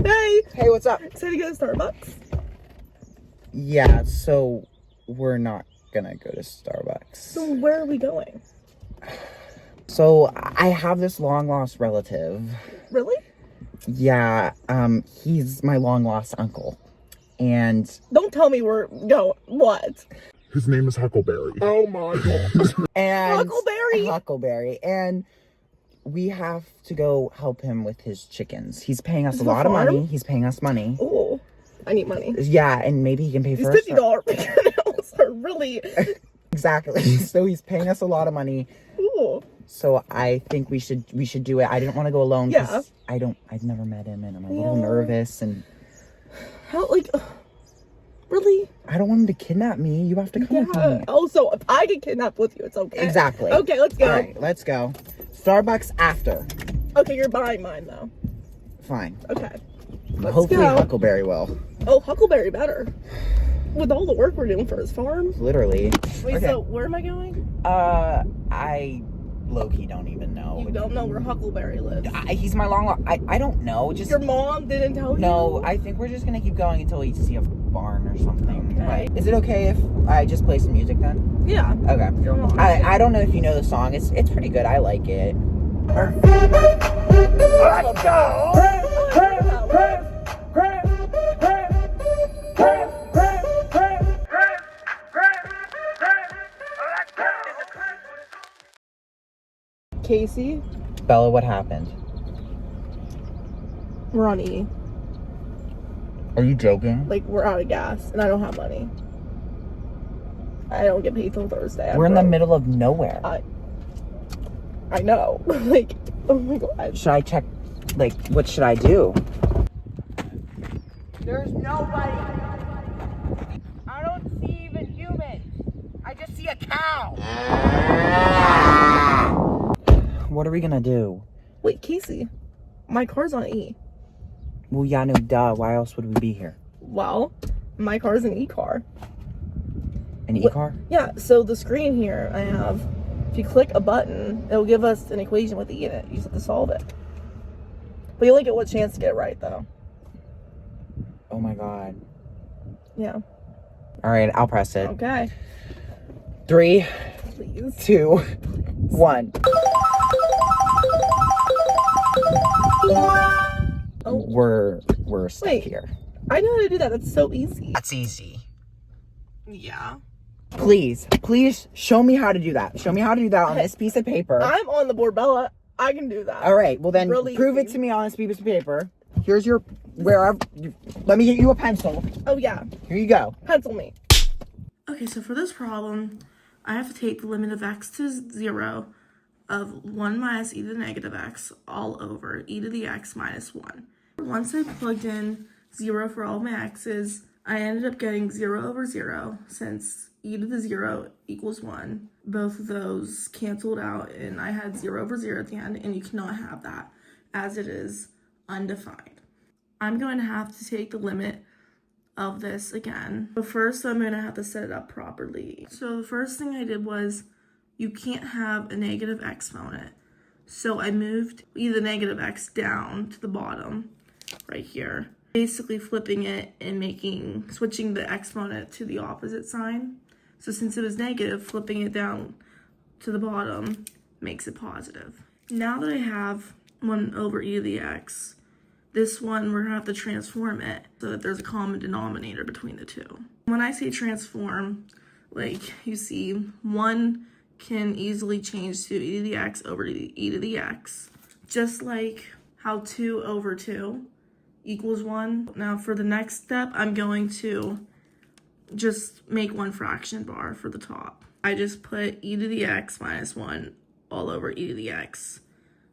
Hey! Hey, what's up? Excited to go to Starbucks? Yeah, so we're not gonna go to Starbucks. So where are we going? So I have this long-lost relative. Really? Yeah, he's my long-lost uncle. And... Don't tell me we're going. What? His name is Huckleberry. Oh my god. And... Huckleberry! Huckleberry. And we have to go help him with his chickens. He's paying us a lot farm? of money. He's paying us money. Oh, I need money. Yeah, and maybe he can pay These for us. $50 fingernails are really... Exactly. So he's paying us a lot of money. Ooh. So I think we should do it. I didn't want to go alone because Yeah. I've never met him and I'm a little nervous and How, like, really? I don't want him to kidnap me. You have to come with me. Oh, so if I get kidnapped with you, it's okay. Exactly. Okay, let's go. All right, let's go. Starbucks after. Okay, you're buying mine though. Fine. Okay. Let's Hopefully go. Huckleberry will. Oh, Huckleberry better. With all the work we're doing for his farm. Literally. Wait, Okay. so where am I going? I low-key don't even know. You don't know where Huckleberry lives. He's my I don't know. Just Your mom didn't tell you? No, I think we're just gonna keep going until we see a barn or something. Okay. But is it okay if I just play some music then? Yeah. Okay. Your mom. I don't know if you know the song. It's pretty good. I like it. Let's go! Casey, Bella, what happened? we're on E. Are you joking? Like, we're out of gas, and I don't have money. I don't get paid till Thursday. We're in the middle of nowhere. I know. Like, oh my god. Should I check, like, what should I do? There's nobody. I don't see even humans. I just see a cow. What are we gonna do? Wait, Casey, my car's on E. Well, yeah, no, duh. Why else would we be here? Well, my car's an E-car. An e-car? Yeah, so the screen here I have, if you click a button, it'll give us an equation with E in it. You just have to solve it. But you only get one chance to get it right, though. Oh my god. Yeah. All right, I'll press it. Okay. 3, Please. 2, 1. Oh, We're stuck Wait. here. I know how to do that. That's so easy. That's easy. Yeah. Please show me how to do that. Show me how to do that on this piece of paper. I'm on the board, Bella. I can do that. All right, well then Really prove it easy. to me on this piece of paper. Here's your let me get you a pencil. Oh, yeah. Here you go. Pencil me. Okay, so for this problem, I have to take the limit of x to 0 of 1 minus e to the negative x all over e to the x minus 1. Once I plugged in 0 for all my x's, I ended up getting 0 over 0 since e to the 0 equals 1. Both of those canceled out and I had 0 over 0 at the end, and you cannot have that as it is undefined. I'm going to have to take the limit of this again. But first I'm going to have to set it up properly. So the first thing I did was you can't have a negative exponent. So I moved the negative x down to the bottom right here. Basically flipping it and switching the exponent to the opposite sign. So since it was negative, flipping it down to the bottom makes it positive. Now that I have 1 over e to the x, this one we're gonna have to transform it so that there's a common denominator between the two. When I say transform, like you see, 1 can easily change to e to the x over e to the x, just like how 2 over 2 equals 1. Now for the next step, I'm going to just make one fraction bar for the top. I just put e to the x minus 1 all over e to the x.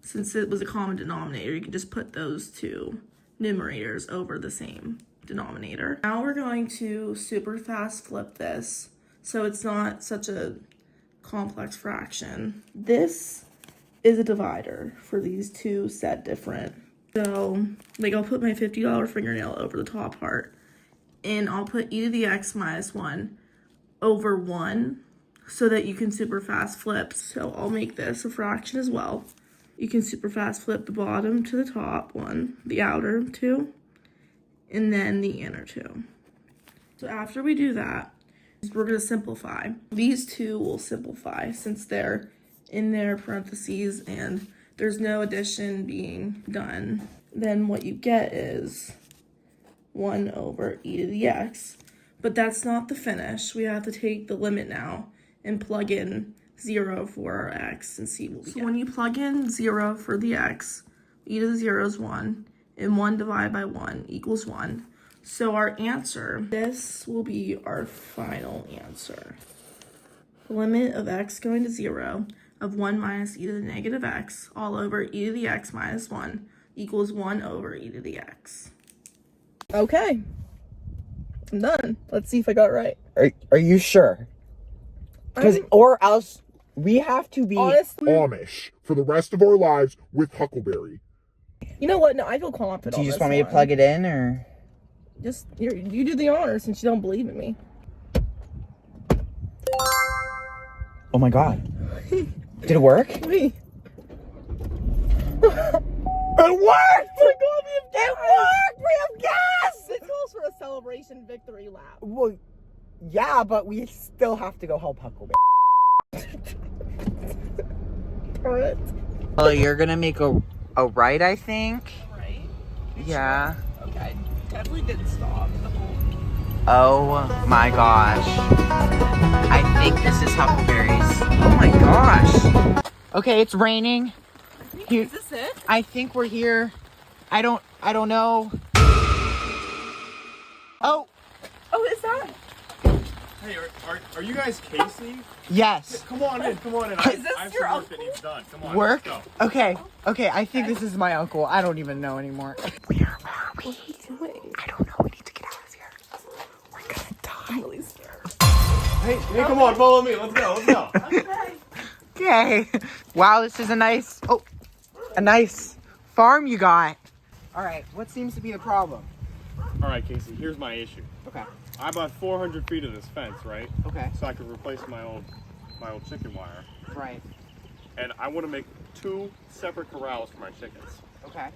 Since it was a common denominator, you can just put those two numerators over the same denominator. Now we're going to super fast flip this so it's not such a complex fraction. This is a divider for these two set different. So, like, I'll put my $50 fingernail over the top part, and I'll put e to the x minus 1 over 1 so that you can super fast flip. So I'll make this a fraction as well. You can super fast flip the bottom to the top one, the outer two, and then the inner 2. So after we do that, we're going to simplify. These two will simplify since they're in their parentheses and there's no addition being done. Then what you get is 1 over e to the x. But that's not the finish. We have to take the limit now and plug in 0 for our x and see what we get. So when you plug in 0 for the x, e to the 0 is 1, and 1 divided by 1 equals 1. So our answer, this will be our final answer. The limit of x going to 0 of 1 minus e to the negative x all over e to the x minus 1 equals 1 over e to the x. Okay. I'm done. Let's see if I got it right. Are you sure? Because or else we have to be Honestly, Amish for the rest of our lives with Huckleberry. you know what? No, I feel confident. Do you just want me to plug it in or? Just you do the honors since you don't believe in me. Oh my god. Did it work? Wait. It worked! It worked! We have gas! This calls for a celebration victory lap. Well, yeah, but we still have to go help Huckleberry. Alright. Well, you're gonna make a right, I think. Right? Yeah. Okay. Definitely didn't stop the whole. Oh my gosh. I think this is Huckleberry's. Oh my gosh. Okay, it's raining. Is this it? I think we're here. I don't know. Oh, Is that? Hey, are you guys Casey? yes. Come on in. Is this I have your some work that needs done. Come on. Work? Let's go. Okay, I think this is my uncle. I don't even know anymore. Where are we? What are you doing? I don't know. We need to get out of here. We're gonna die. I'm really scared. Hey, come on, follow me. Let's go. Okay. Wow, this is a nice farm you got. All right, what seems to be the problem? All right, Casey. Here's my issue. Okay. I bought 400 feet of this fence, right? Okay. So I could replace my old chicken wire, Right. and I want to make 2 separate corrals for my chickens. Okay.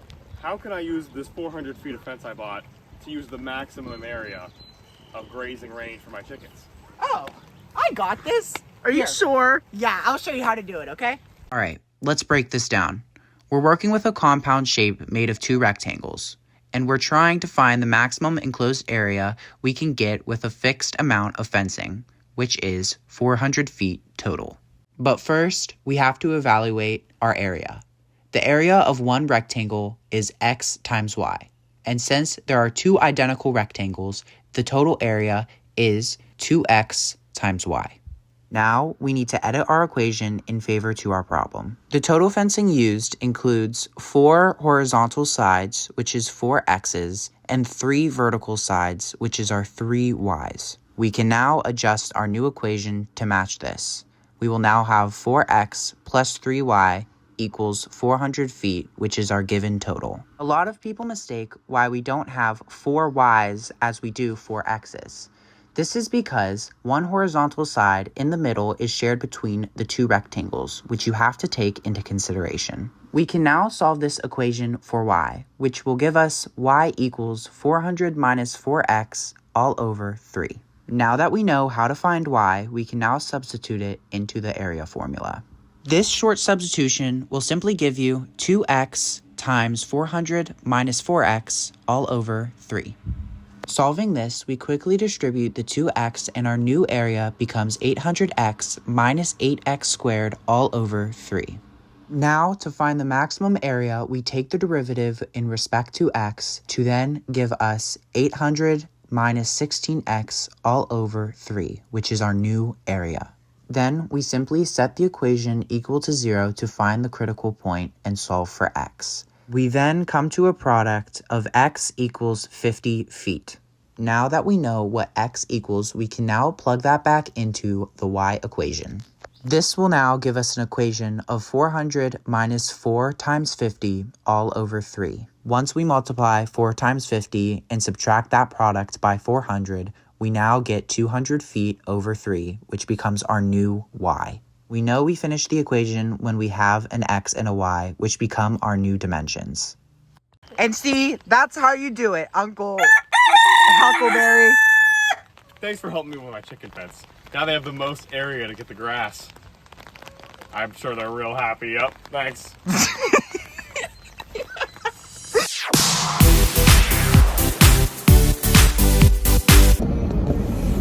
How can I use this 400 feet of fence I bought to use the maximum area of grazing range for my chickens? Oh, I got this. Are you sure? Yeah, I'll show you how to do it, okay? All right, let's break this down. We're working with a compound shape made of 2 rectangles, and we're trying to find the maximum enclosed area we can get with a fixed amount of fencing, which is 400 feet total. But first, we have to evaluate our area. The area of one rectangle is x times y, and since there are 2 identical rectangles, the total area is 2x times y. Now, we need to edit our equation in favor to our problem. The total fencing used includes 4 horizontal sides, which is 4 x's, and 3 vertical sides, which is our 3 y's. We can now adjust our new equation to match this. We will now have 4x plus 3y equals 400 feet, which is our given total. A lot of people mistake why we don't have 4 y's as we do 4 x's. This is because one horizontal side in the middle is shared between the 2 rectangles, which you have to take into consideration. We can now solve this equation for y, which will give us y equals 400 minus 4x all over 3. Now that we know how to find y, we can now substitute it into the area formula. This short substitution will simply give you 2x times 400 minus 4x all over 3. Solving this, we quickly distribute the 2x and our new area becomes 800x minus 8x squared all over 3. Now, to find the maximum area, we take the derivative in respect to x to then give us 800 minus 16x all over 3, which is our new area. Then, we simply set the equation equal to 0 to find the critical point and solve for x. We then come to a product of x equals 50 feet. Now that we know what x equals, we can now plug that back into the y equation. This will now give us an equation of 400 minus 4 times 50 all over 3. Once we multiply 4 times 50 and subtract that product by 400, we now get 200 feet over 3, which becomes our new y. We know we finish the equation when we have an x and a y, which become our new dimensions. And see, that's how you do it, Uncle. Huckleberry. Thanks for helping me with my chicken fence. Now they have the most area to get the grass. I'm sure they're real happy. Yep, thanks.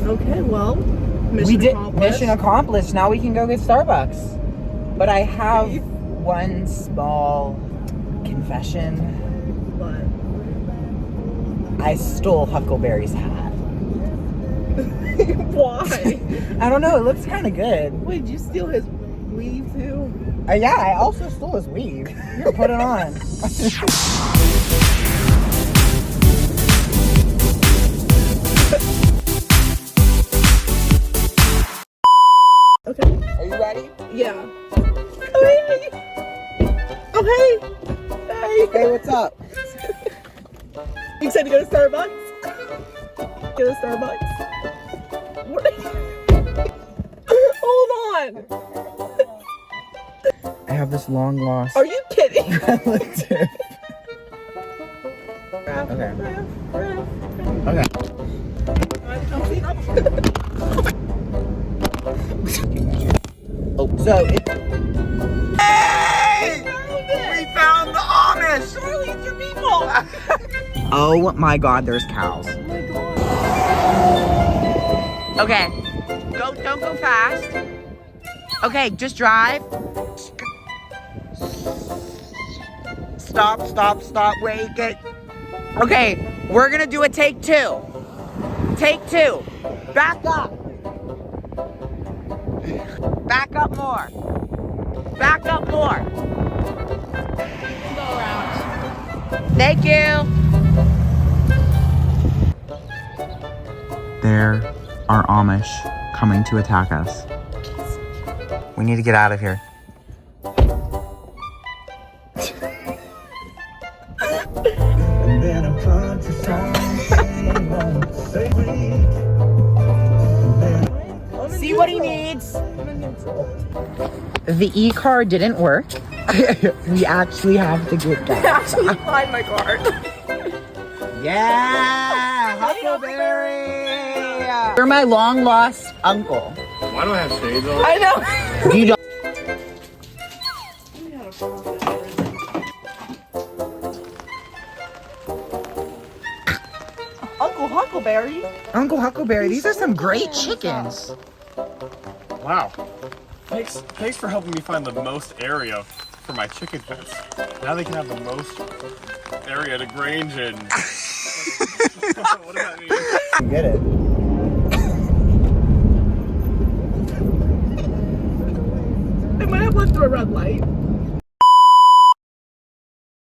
Okay, well, We did mission accomplished. Now we can go get Starbucks. But I have one small confession. What? I stole Huckleberry's hat. Why? I don't know. It looks kind of good. Wait, did you steal his weave too? Yeah, I also stole his weave. Here, put it on. Okay. Are you ready? Yeah. Oh, hey. Oh, hey. Hey. Hey, what's up? You excited to go to Starbucks? Go to Starbucks? What are you... Hold on. I have this long lost Are you kidding? relative. Okay. Okay. So hey! We found the Amish! Charlie, it's your people! Oh my god, there's cows. Oh my god. Okay. Don't go fast. Okay, just drive. Stop, wait, Okay, we're gonna do a take two. Take two. Back up. Back up more. Back up more. Go around. Thank you. There are Amish coming to attack us. We need to get out of here. See what he needs. The e-car didn't work. We actually have to get gas. Actually, find my card. Yeah, Huckleberry. You're my long lost uncle. Why do I have shades on? I know. You don't. Uncle Huckleberry. Uncle Huckleberry, these are some great chickens. Wow. Thanks for helping me find the most area for my chicken fence. Now they can have the most area to grange in. What does that mean? Get it. I might have went through a red light.